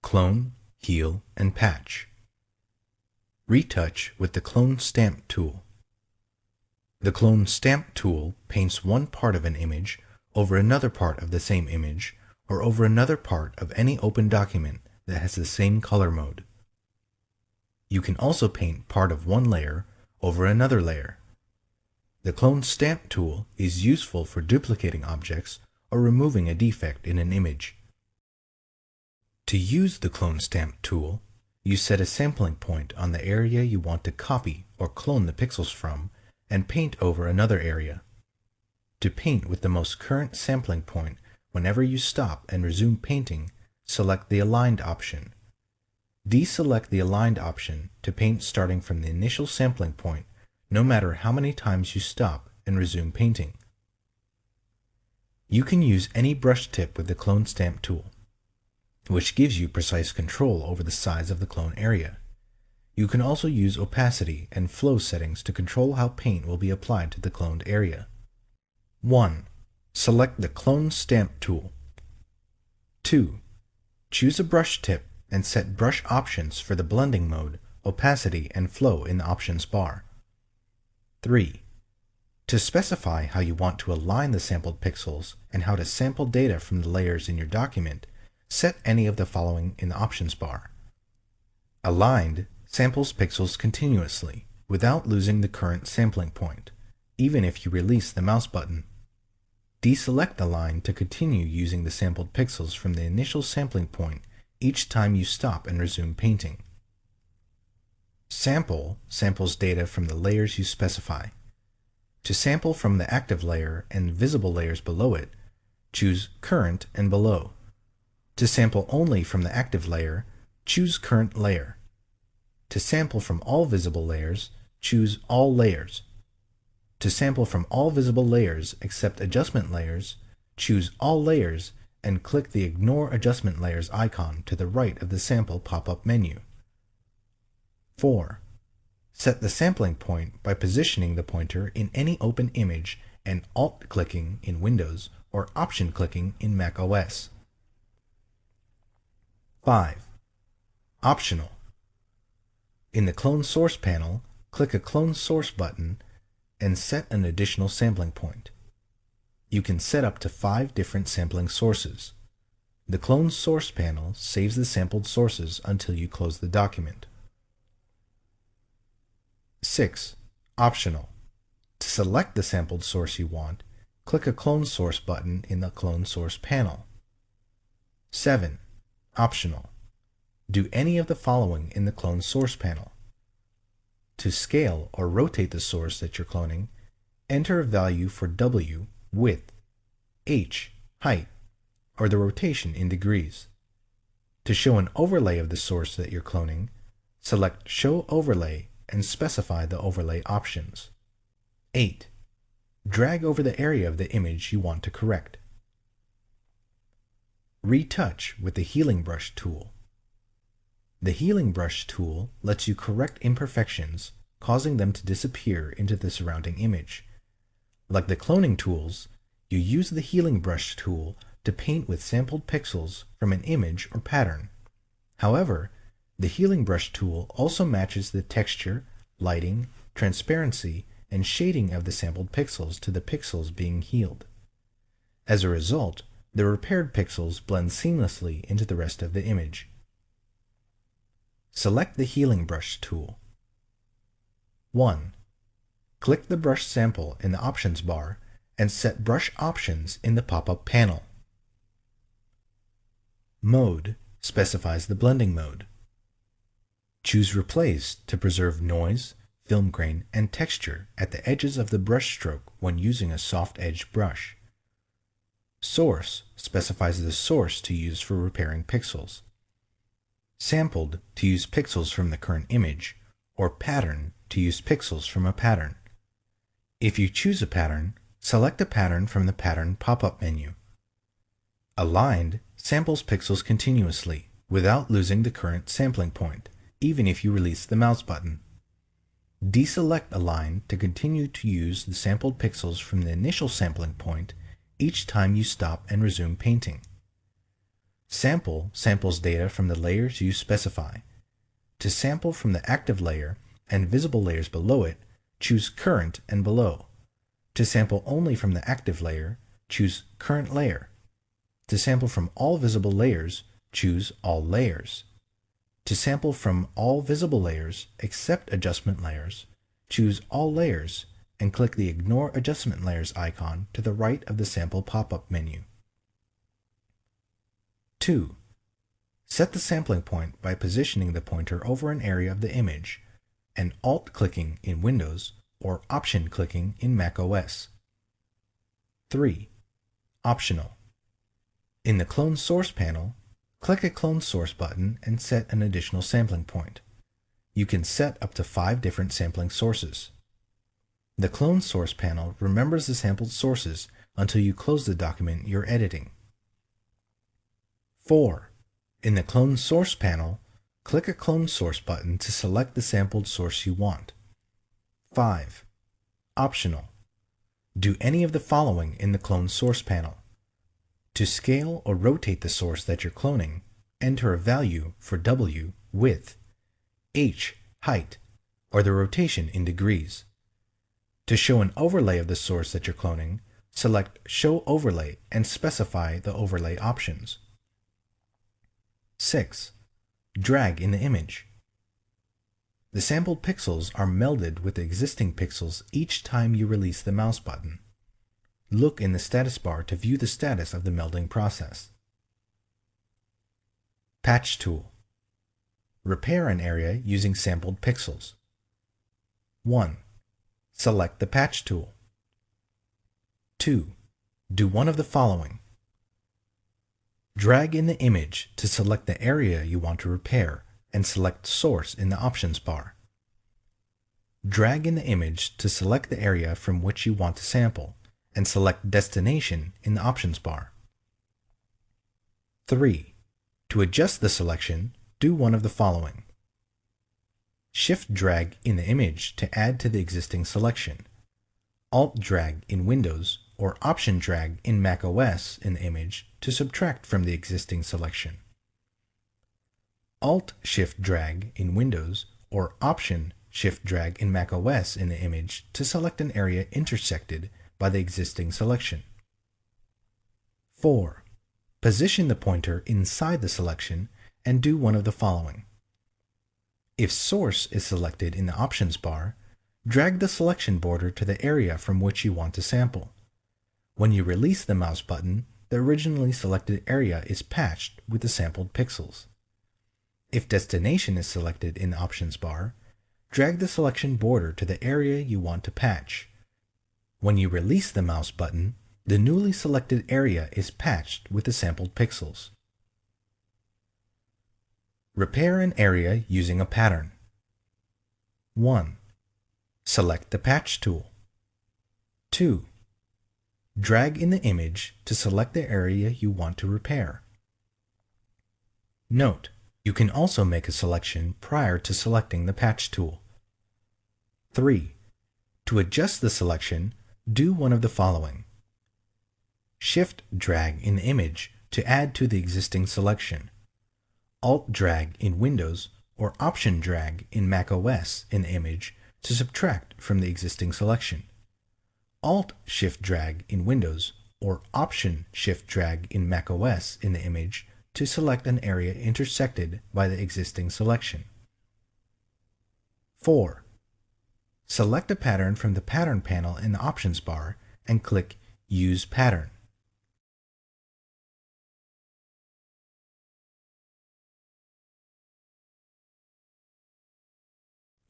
Clone, Heal, and Patch. Retouch with the Clone Stamp tool. The Clone Stamp tool paints one part of an image over another part of the same image or over another part of any open document that has the same color mode. You can also paint part of one layer over another layer. The Clone Stamp tool is useful for duplicating objects or removing a defect in an image. To use the Clone Stamp tool, you set a sampling point on the area you want to copy or clone the pixels from and paint over another area. To paint with the most current sampling point, whenever you stop and resume painting, select the Aligned option. Deselect the Aligned option to paint starting from the initial sampling point, no matter how many times you stop and resume painting. You can use any brush tip with the Clone Stamp tool, which gives you precise control over the size of the clone area. You can also use opacity and flow settings to control how paint will be applied to the cloned area. 1. Select the Clone Stamp tool. 2. Choose a brush tip and set brush options for the blending mode, opacity, and flow in the options bar. 3. To specify how you want to align the sampled pixels and how to sample data from the layers in your document, set any of the following in the options bar. Aligned samples pixels continuously without losing the current sampling point, even if you release the mouse button. Deselect Aligned to continue using the sampled pixels from the initial sampling point each time you stop and resume painting. Sample samples data from the layers you specify. To sample from the active layer and visible layers below it, choose Current and Below. To sample only from the active layer, choose Current Layer. To sample from all visible layers, choose All Layers. To sample from all visible layers except adjustment layers, choose All Layers and click the Ignore Adjustment Layers icon to the right of the Sample pop-up menu. 4. Set the sampling point by positioning the pointer in any open image and Alt-clicking in Windows or Option-clicking in Mac OS. 5. Optional. In the Clone Source panel, click a Clone Source button and set an additional sampling point. You can set up to 5 different sampling sources. The Clone Source panel saves the sampled sources until you close the document. 6. Optional. To select the sampled source you want, click a Clone Source button in the Clone Source panel. 7. Optional. Do any of the following in the Clone Source panel. To scale or rotate the source that you're cloning, enter a value for W, width, H, height, or the rotation in degrees. To show an overlay of the source that you're cloning, select Show Overlay and specify the overlay options. 8. Drag over the area of the image you want to correct. Retouch with the Healing Brush tool. The Healing Brush tool lets you correct imperfections, causing them to disappear into the surrounding image. Like the cloning tools, you use the Healing Brush tool to paint with sampled pixels from an image or pattern. However, the Healing Brush tool also matches the texture, lighting, transparency, and shading of the sampled pixels to the pixels being healed. As a result, the repaired pixels blend seamlessly into the rest of the image. Select the Healing Brush tool. 1. Click the brush sample in the options bar and set brush options in the pop-up panel. Mode specifies the blending mode. Choose Replace to preserve noise, film grain, and texture at the edges of the brush stroke when using a soft-edged brush. Source specifies the source to use for repairing pixels. Sampled to use pixels from the current image, or Pattern to use pixels from a pattern. If you choose a pattern, select a pattern from the Pattern pop-up menu. Aligned samples pixels continuously without losing the current sampling point, even if you release the mouse button. Deselect Align to continue to use the sampled pixels from the initial sampling point each time you stop and resume painting. Sample samples data from the layers you specify. To sample from the active layer and visible layers below it, choose Current and Below. To sample only from the active layer, choose Current Layer. To sample from all visible layers, choose All Layers. To sample from all visible layers except adjustment layers, choose All Layers and click the Ignore Adjustment Layers icon to the right of the sample pop-up menu. 2. Set the sampling point by positioning the pointer over an area of the image and Alt-clicking in Windows or Option-clicking in macOS. 3. Optional. In the Clone Source panel, click a Clone Source button and set an additional sampling point. You can set up to 5 different sampling sources. The Clone Source panel remembers the sampled sources until you close the document you're editing. 4. In the Clone Source panel, click a Clone Source button to select the sampled source you want. 5. Optional. Do any of the following in the Clone Source panel. To scale or rotate the source that you're cloning, enter a value for W, width, H, height, or the rotation in degrees. To show an overlay of the source that you're cloning, select Show Overlay and specify the overlay options. 6. Drag in the image. The sampled pixels are melded with the existing pixels each time you release the mouse button. Look in the status bar to view the status of the melding process. Patch tool. Repair an area using sampled pixels. 1. Select the patch tool. 2. Do one of the following. Drag in the image to select the area you want to repair and select Source in the options bar. Drag in the image to select the area from which you want to sample and select Destination in the options bar. 3. To adjust the selection, do one of the following. Shift drag in the image to add to the existing selection. Alt drag in Windows or Option drag in macOS in the image to subtract from the existing selection. Alt shift drag in Windows or Option shift drag in macOS in the image to select an area intersected by the existing selection. 4. Position the pointer inside the selection and do one of the following. If Source is selected in the options bar, drag the selection border to the area from which you want to sample. When you release the mouse button, the originally selected area is patched with the sampled pixels. If Destination is selected in the options bar, drag the selection border to the area you want to patch. When you release the mouse button, the newly selected area is patched with the sampled pixels. Repair an area using a pattern. 1. Select the patch tool. 2. Drag in the image to select the area you want to repair. Note: you can also make a selection prior to selecting the patch tool. 3. To adjust the selection, do one of the following. Shift drag in the image to add to the existing selection. Alt drag in Windows or Option drag in macOS in the image to subtract from the existing selection. Alt shift drag in Windows or Option shift drag in macOS in the image to select an area intersected by the existing selection. 4. Select a pattern from the Pattern panel in the options bar and click Use Pattern.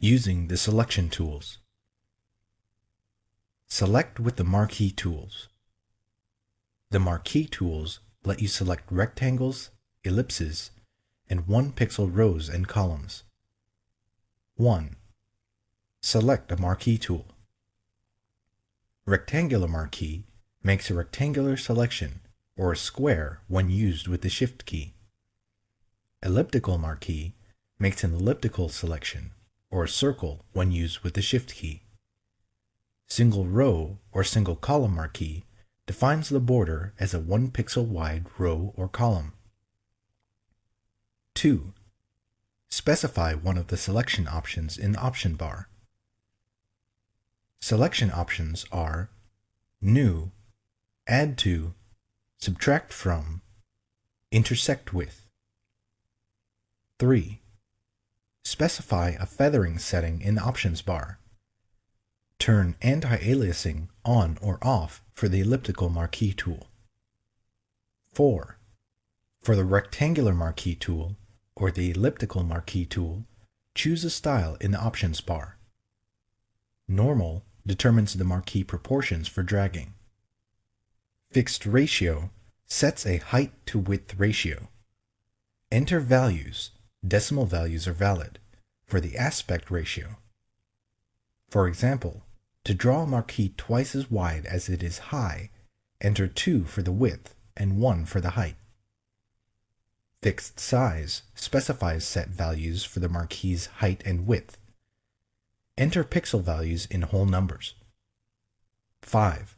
Using the selection tools. Select with the marquee tools. The marquee tools let you select rectangles, ellipses, and 1-pixel rows and columns. 1. Select a marquee tool. Rectangular marquee makes a rectangular selection or a square when used with the Shift key. Elliptical marquee makes an elliptical selection or a circle when used with the Shift key. Single row or single column marquee defines the border as a 1-pixel wide row or column. 2. Specify one of the selection options in the option bar. Selection options are New, Add to, Subtract from, Intersect with. 3. Specify a feathering setting in the options bar. Turn anti-aliasing on or off for the elliptical marquee tool. 4. For the rectangular marquee tool or the elliptical marquee tool, choose a style in the options bar. Normal determines the marquee proportions for dragging. Fixed ratio sets a height to width ratio. Enter values, decimal values are valid, for the aspect ratio. For example, to draw a marquee twice as wide as it is high, enter 2 for the width and 1 for the height. Fixed size specifies set values for the marquee's height and width. Enter pixel values in whole numbers. 5.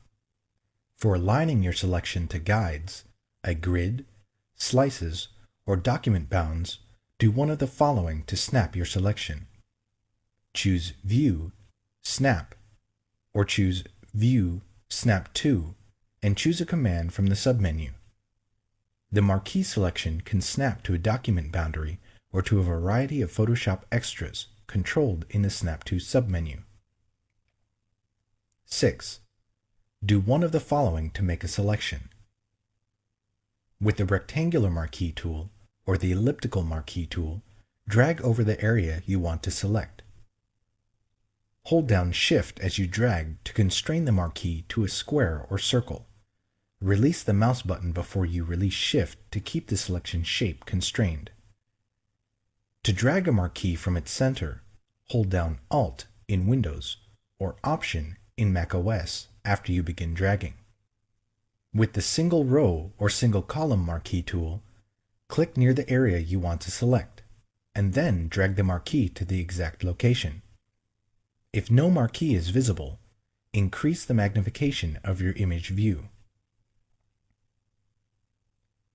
For aligning your selection to guides, a grid, slices, or document bounds, do one of the following to snap your selection. Choose View, Snap, or choose View, Snap to, and choose a command from the submenu. The marquee selection can snap to a document boundary or to a variety of Photoshop extras controlled in the Snap to submenu. 6. Do one of the following to make a selection. With the rectangular marquee tool or the elliptical marquee tool, drag over the area you want to select. Hold down Shift as you drag to constrain the marquee to a square or circle. Release the mouse button before you release Shift to keep the selection shape constrained. To drag a marquee from its center, hold down Alt in Windows or Option in macOS after you begin dragging. With the single row or single column marquee tool, click near the area you want to select, and then drag the marquee to the exact location. If no marquee is visible, increase the magnification of your image view.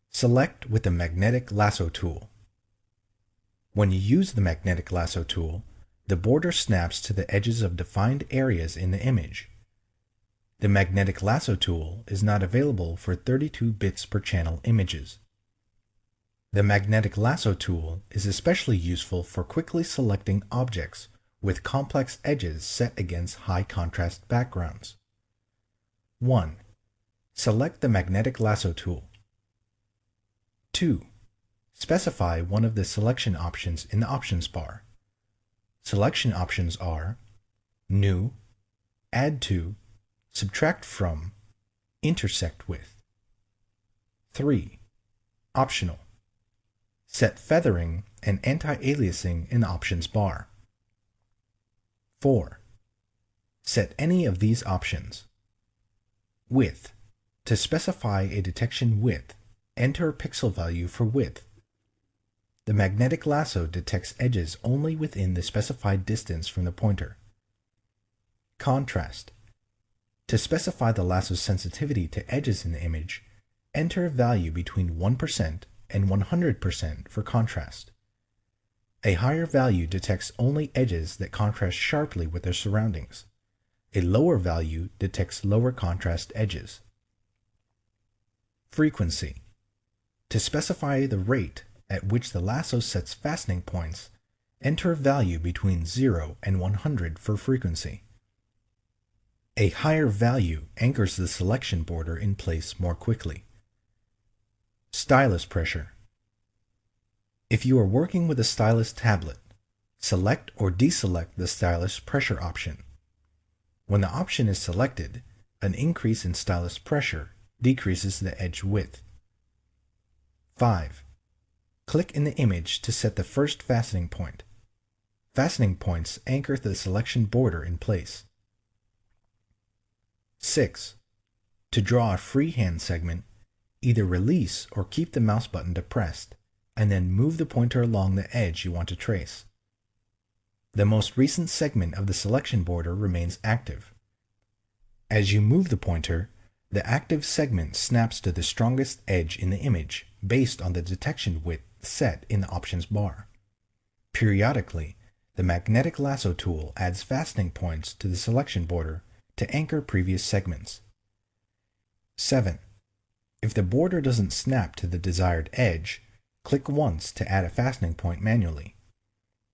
Select with the Magnetic Lasso tool. When you use the Magnetic Lasso tool, the border snaps to the edges of defined areas in the image. The Magnetic Lasso tool is not available for 32 bits per channel images. The Magnetic Lasso tool is especially useful for quickly selecting objects with complex edges set against high contrast backgrounds. 1. Select the Magnetic Lasso tool. 2. Specify one of the selection options in the options bar. Selection options are New, Add to, Subtract from, Intersect with. 3. Optional. Set feathering and anti-aliasing in the options bar. 4. Set any of these options. Width. To specify a detection width, enter a pixel value for width. The magnetic lasso detects edges only within the specified distance from the pointer. Contrast. To specify the lasso's sensitivity to edges in the image, enter a value between 1% and 100% for contrast. A higher value detects only edges that contrast sharply with their surroundings. A lower value detects lower contrast edges. Frequency. To specify the rate at which the lasso sets fastening points, enter a value between 0 and 100 for frequency. A higher value anchors the selection border in place more quickly. Stylus pressure. If you are working with a stylus tablet, select or deselect the stylus pressure option. When the option is selected, an increase in stylus pressure decreases the edge width. 5. Click in the image to set the first fastening point. Fastening points anchor the selection border in place. 6. To draw a freehand segment, either release or keep the mouse button depressed, and then move the pointer along the edge you want to trace. The most recent segment of the selection border remains active. As you move the pointer, The active segment snaps to the strongest edge in the image based on the detection width set in the options bar. Periodically, the magnetic lasso tool adds fastening points to the selection border to anchor previous segments. 7. If the border doesn't snap to the desired edge, click once to add a fastening point manually.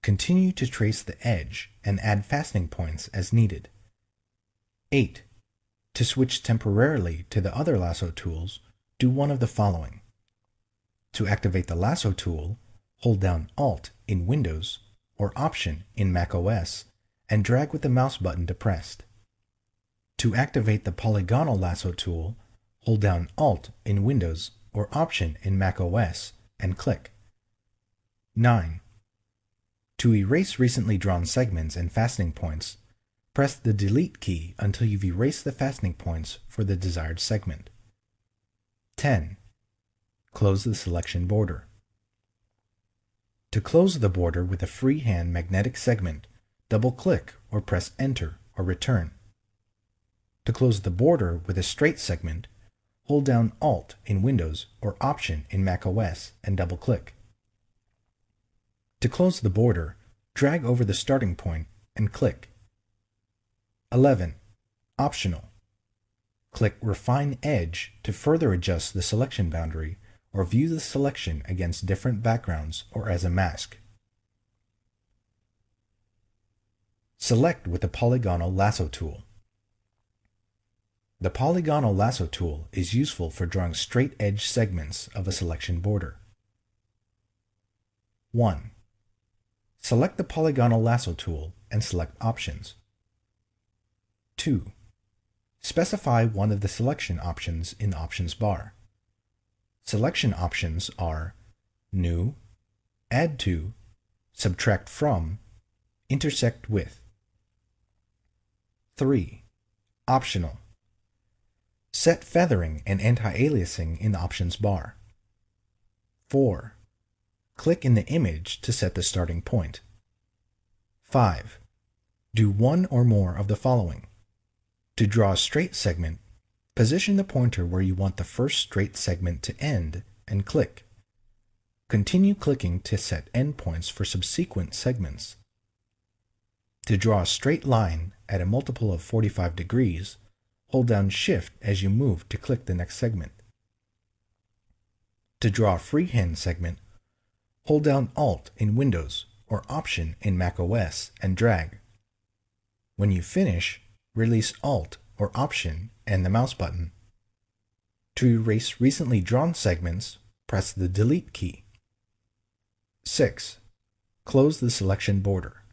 Continue to trace the edge and add fastening points as needed. 8. To switch temporarily to the other lasso tools, do one of the following. To activate the lasso tool, hold down Alt in Windows or Option in macOS and drag with the mouse button depressed. To activate the polygonal lasso tool, hold down Alt in Windows or Option in macOS and click. 9. To erase recently drawn segments and fastening points, press the Delete key until you've erased the fastening points for the desired segment. 10. Close the selection border. To close the border with a freehand magnetic segment, double-click or press Enter or Return. To close the border with a straight segment, hold down Alt in Windows or Option in macOS and double-click. To close the border, drag over the starting point and click. 11. Optional. Click Refine Edge to further adjust the selection boundary or view the selection against different backgrounds or as a mask. Select with the polygonal lasso tool. The polygonal lasso tool is useful for drawing straight edge segments of a selection border. 1. Select the polygonal lasso tool and select Options. 2. Specify one of the selection options in the options bar. Selection options are New, Add to, Subtract from, Intersect with. 3. Optional. Set feathering and anti-aliasing in the options bar. 4. Click in the image to set the starting point. 5. Do one or more of the following. To draw a straight segment, position the pointer where you want the first straight segment to end and click. Continue clicking to set endpoints for subsequent segments. To draw a straight line at a multiple of 45 degrees, hold down Shift as you move to click the next segment. To draw a freehand segment, hold down Alt in Windows or Option in macOS and drag. When you finish, release Alt or Option and the mouse button. To erase recently drawn segments, press the Delete key. 6. Close the selection border.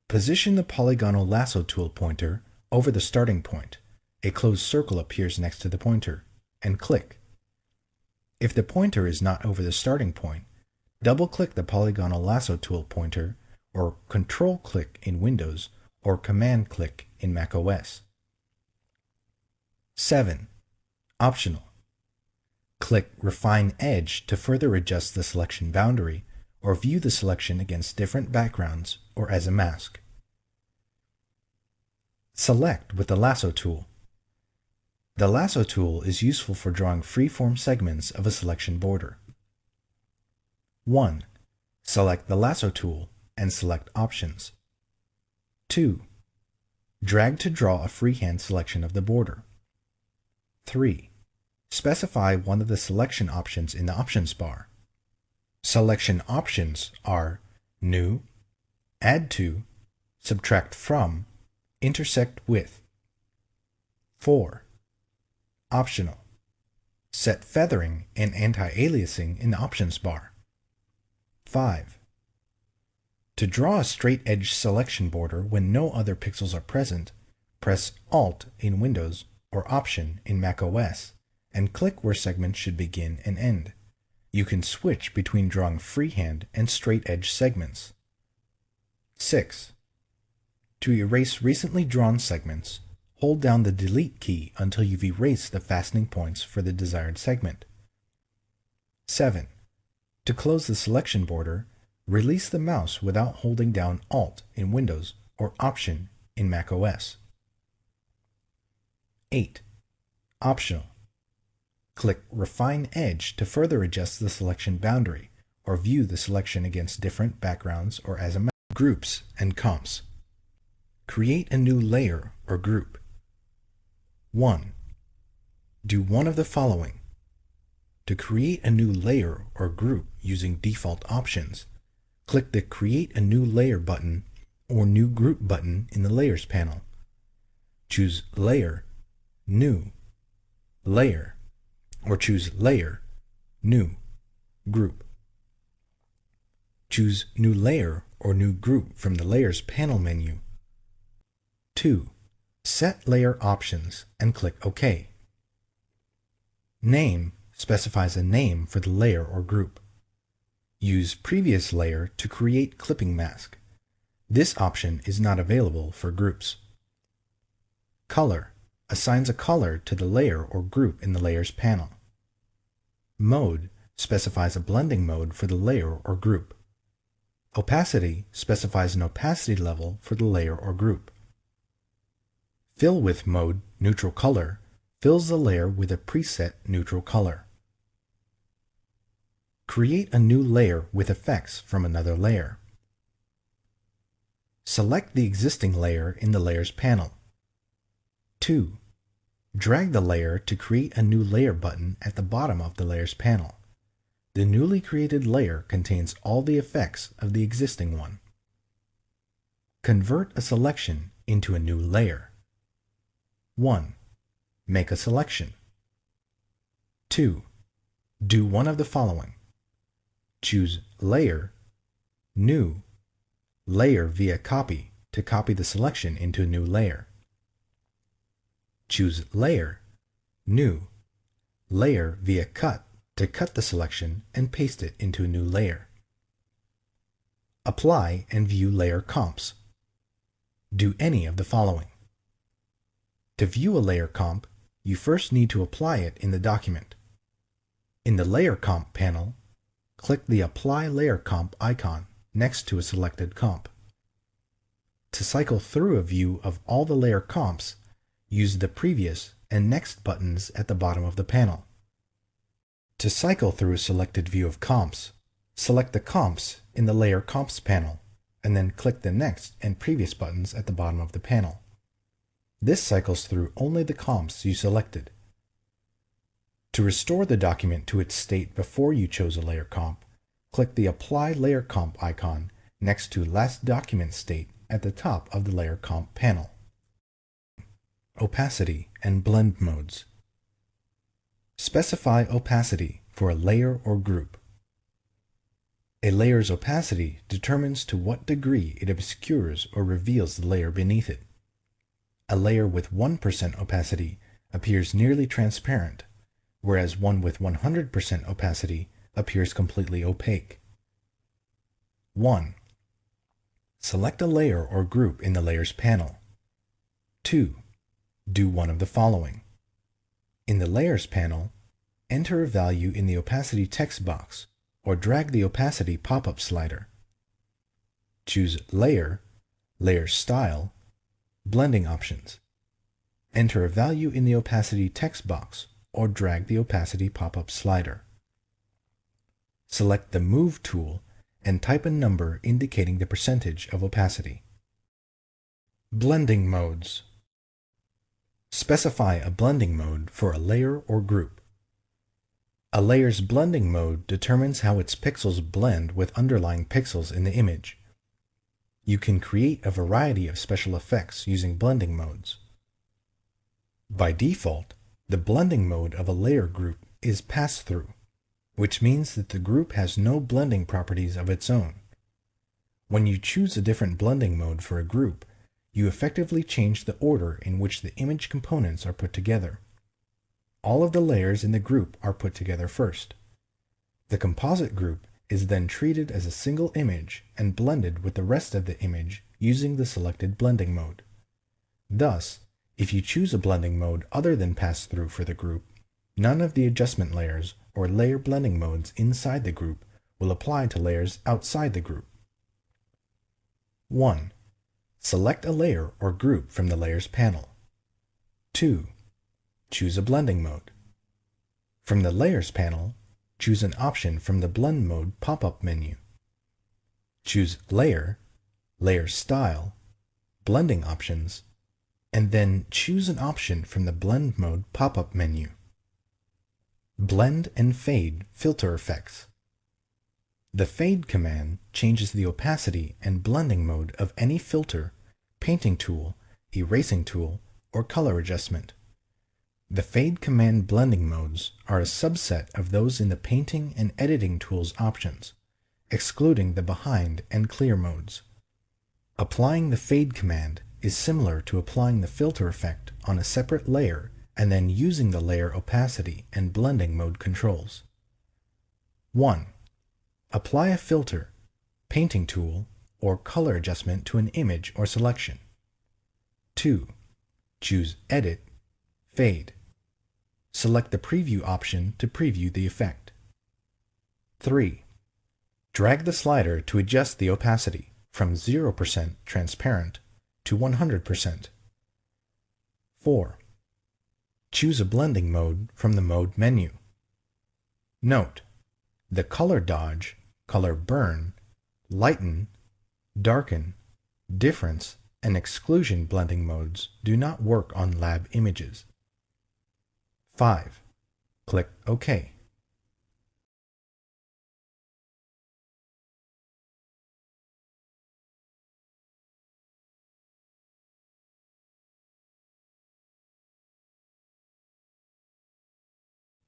Position the polygonal lasso tool pointer over the starting point. A closed circle appears next to the pointer, and click. If the pointer is not over the starting point, double-click the polygonal lasso tool pointer or Control-click in Windows or Command-click in macOS. 7. Optional. Click Refine Edge to further adjust the selection boundary or view the selection against different backgrounds or as a mask. Select with the lasso tool. The lasso tool is useful for drawing freeform segments of a selection border. 1. Select the lasso tool and select Options. 2. Drag to draw a freehand selection of the border. 3. Specify one of the selection options in the options bar. Selection options are New, Add to, Subtract from, Intersect with. 4. Optional. Set feathering and anti-aliasing in the options bar. 5. To draw a straight edge selection border when no other pixels are present, press Alt in Windows or Option in macOS and click where segments should begin and end. You can switch between drawing freehand and straight edge segments. 6. To erase recently drawn segments, hold down the Delete key until you've erased the fastening points for the desired segment. 7. To close the selection border, release the mouse without holding down Alt in Windows or Option in macOS. 8. optional. Click Refine Edge to further adjust the selection boundary or view the selection against different backgrounds or as a map. Groups and comps. Create a new layer or group. 1. Do one of the following. To create a new layer or group using default options, click the Create a New Layer button or New Group button in the Layers panel. Choose Layer, New, Layer, or choose Layer, New, Group. Choose New Layer or New Group from the Layers panel menu. 2. Set Layer Options and click OK. Name specifies a name for the layer or group. Use Previous Layer to create clipping mask. This option is not available for groups. Color assigns a color to the layer or group in the Layers panel. Mode specifies a blending mode for the layer or group. Opacity specifies an opacity level for the layer or group. Fill with mode, neutral color, fills the layer with a preset neutral color. Create a new layer with effects from another layer. Select the existing layer in the Layers panel. 2. Drag the layer to create a new layer button at the bottom of the Layers panel. The newly created layer contains all the effects of the existing one. Convert a selection into a new layer. 1. Make a selection. 2. Do one of the following. Choose Layer, New, Layer via Copy to copy the selection into a new layer. Choose Layer, New, Layer via Cut to cut the selection and paste it into a new layer. Apply and view layer comps. Do any of the following. To view a layer comp, you first need to apply it in the document. In the Layer Comp panel, click the Apply Layer Comp icon next to a selected comp. To cycle through a view of all the layer comps, use the Previous and Next buttons at the bottom of the panel. To cycle through a selected view of comps, select the comps in the Layer Comps panel, and then click the Next and Previous buttons at the bottom of the panel. This cycles through only the comps you selected. To restore the document to its state before you chose a layer comp, click the Apply Layer Comp icon next to Last Document State at the top of the Layer Comp panel. Opacity and blend modes. Specify opacity for a layer or group. A layer's opacity determines to what degree it obscures or reveals the layer beneath it. A layer with 1% opacity appears nearly transparent, whereas one with 100% opacity appears completely opaque. 1. Select a layer or group in the Layers panel. 2. Do one of the following. In the Layers panel, enter a value in the opacity text box or drag the opacity pop-up slider. Choose Layer, Layer Style, Blending Options. Enter a value in the opacity text box or drag the opacity pop-up slider. Select the Move tool and type a number indicating the percentage of opacity. Blending modes. Specify a blending mode for a layer or group. A layer's blending mode determines how its pixels blend with underlying pixels in the image. You can create a variety of special effects using blending modes. By default, the blending mode of a layer group is pass-through, which means that the group has no blending properties of its own. When you choose a different blending mode for a group, you effectively change the order in which the image components are put together. All of the layers in the group are put together first. The composite group is then treated as a single image and blended with the rest of the image using the selected blending mode. Thus, if you choose a blending mode other than pass-through for the group, none of the adjustment layers or layer blending modes inside the group will apply to layers outside the group. 1. Select a layer or group from the Layers panel. 2. choose a blending mode. From the Layers panel, choose an option from the Blend Mode pop-up menu. Choose Layer, Layer Style, Blending Options, and then choose an option from the Blend Mode pop-up menu. Blend and Fade Filter Effects. The Fade command changes the opacity and blending mode of any filter, painting tool, erasing tool, or color adjustment. The Fade command blending modes are a subset of those in the Painting and Editing tools options, excluding the Behind and Clear modes. Applying the Fade command is similar to applying the filter effect on a separate layer and then using the layer opacity and blending mode controls. 1. Apply a filter, painting tool, or color adjustment to an image or selection. 2. Choose Edit, Fade. Select the Preview option to preview the effect. 3. Drag the slider to adjust the opacity from 0% transparent to 100%. 4. Choose a blending mode from the Mode menu. Note: the Color Dodge, Color Burn, Lighten, Darken, Difference, and Exclusion blending modes do not work on lab images. 5. Click OK.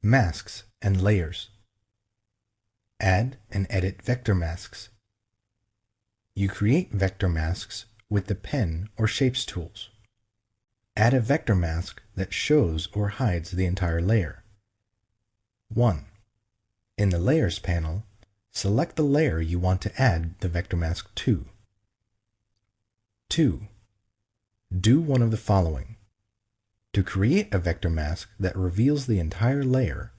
Masks and Layers. Add and edit vector masks. You create vector masks with the Pen or Shapes tools. Add a vector mask that shows or hides the entire layer. 1. In the Layers panel, select the layer you want to add the vector mask to. 2. Do one of the following. To create a vector mask that reveals the entire layer,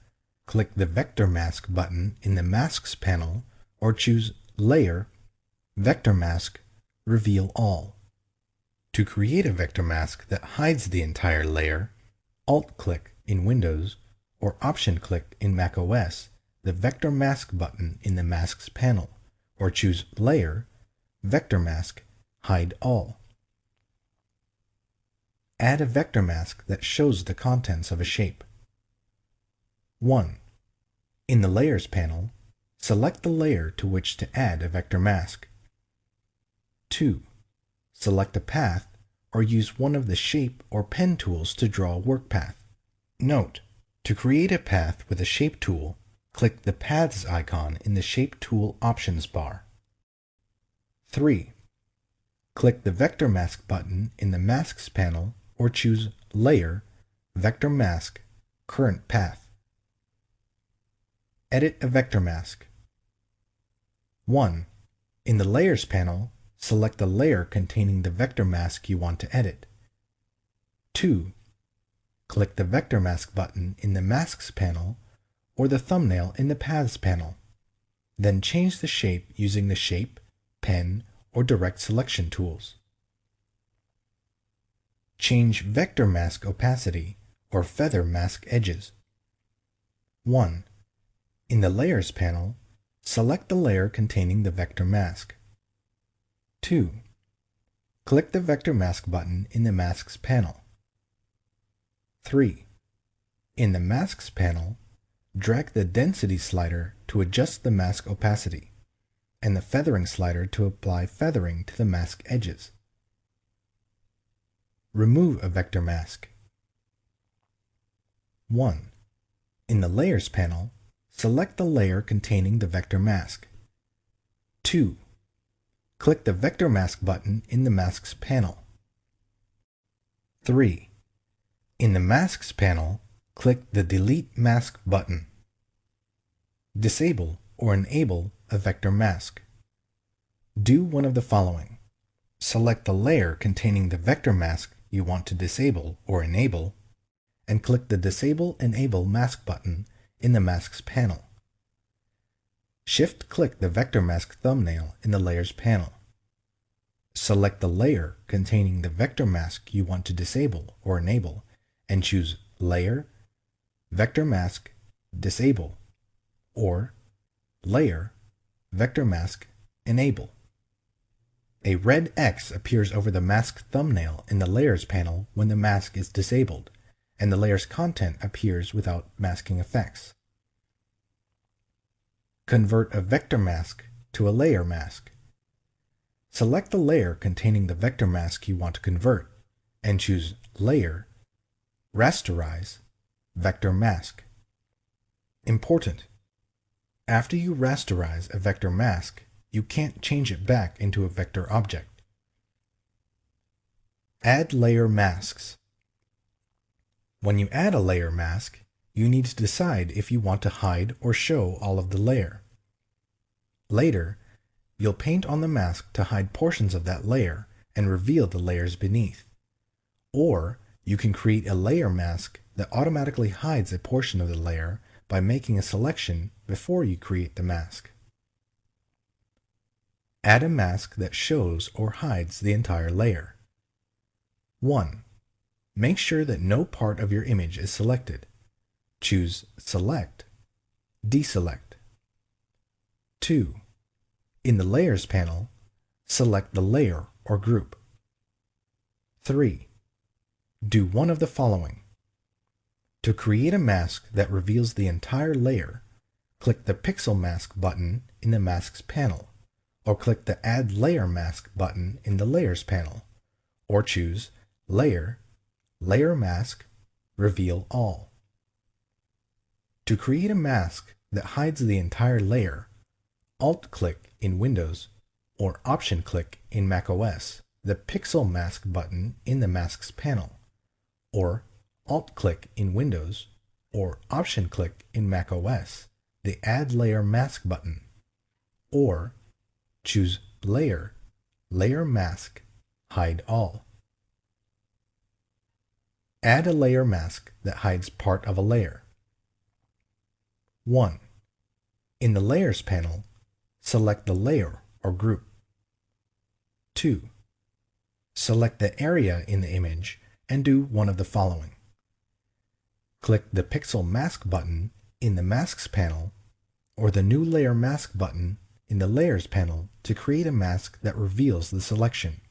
click the Vector Mask button in the Masks panel or choose Layer, Vector Mask, Reveal All. To create a vector mask that hides the entire layer, Alt-click in Windows or Option-click in macOS the Vector Mask button in the Masks panel, or choose Layer, Vector Mask, Hide All. Add a vector mask that shows the contents of a shape. 1. In the Layers panel, select the layer to which to add a vector mask. 2. Select a path or use one of the Shape or Pen tools to draw a work path. Note: to create a path with a Shape tool, click the Paths icon in the Shape Tool Options bar. 3. Click the Vector Mask button in the Masks panel or choose Layer, Vector Mask, Current Path. Edit a vector mask. 1. In the Layers panel, select the layer containing the vector mask you want to edit. 2. Click the Vector Mask button in the Masks panel or the thumbnail in the Paths panel. Then change the shape using the Shape, Pen, or Direct Selection tools. Change Vector Mask opacity or feather mask edges. 1. In the Layers panel, select the layer containing the vector mask. 2. Click the Vector Mask button in the Masks panel. 3. In the Masks panel, drag the Density slider to adjust the mask opacity, and the Feathering slider to apply feathering to the mask edges. Remove a vector mask. 1. In the Layers panel, select the layer containing the vector mask. 2. Click the Vector Mask button in the Masks panel. 3. In the Masks panel, click the Delete Mask button. Disable or enable a vector mask. Do one of the following. Select the layer containing the vector mask you want to disable or enable, and click the Disable Enable Mask button in the Masks panel. Shift-click the vector mask thumbnail in the Layers panel. Select the layer containing the vector mask you want to disable or enable, and choose Layer, Vector Mask, Disable, or Layer, Vector Mask, Enable. A red X appears over the mask thumbnail in the Layers panel when the mask is disabled, and the layer's content appears without masking effects. Convert a vector mask to a layer mask. Select the layer containing the vector mask you want to convert, and choose Layer, Rasterize, Vector Mask. Important: after you rasterize a vector mask, you can't change it back into a vector object. Add layer masks. When you add a layer mask, you need to decide if you want to hide or show all of the layer. Later, you'll paint on the mask to hide portions of that layer and reveal the layers beneath. Or you can create a layer mask that automatically hides a portion of the layer by making a selection before you create the mask. Add a mask that shows or hides the entire layer. 1. Make sure that no part of your image is selected. Choose Select, Deselect. 2. In the Layers panel, select the layer or group. 3. Do one of the following. To create a mask that reveals the entire layer, click the Pixel Mask button in the Masks panel, or click the Add Layer Mask button in the Layers panel, or choose Layer, Layer Mask, Reveal All. To create a mask that hides the entire layer, Alt-click in Windows or Option-click in macOS the Pixel Mask button in the Masks panel, or Alt-click in Windows or Option-click in macOS the Add Layer Mask button, or choose Layer, Layer Mask, Hide All. Add a layer mask that hides part of a layer. 1. In the Layers panel, select the layer or group. 2. Select the area in the image and do one of the following. Click the Pixel Mask button in the Masks panel or the New Layer Mask button in the Layers panel to create a mask that reveals the selection.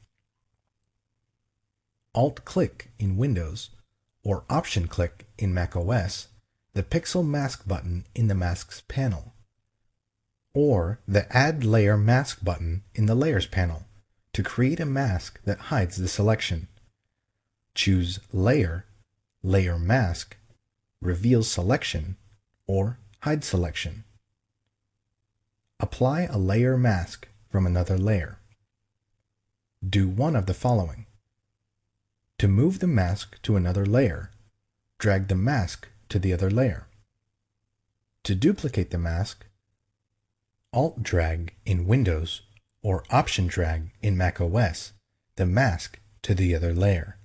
Alt-click in Windows or Option-click in macOS the Pixel Mask button in the Masks panel, or the Add Layer Mask button in the Layers panel to create a mask that hides the selection. Choose Layer, Layer Mask, Reveal Selection, or Hide Selection. Apply a layer mask from another layer. Do one of the following. To move the mask to another layer, drag the mask to the other layer. To duplicate the mask, Alt-drag in Windows or Option-drag in macOS the mask to the other layer.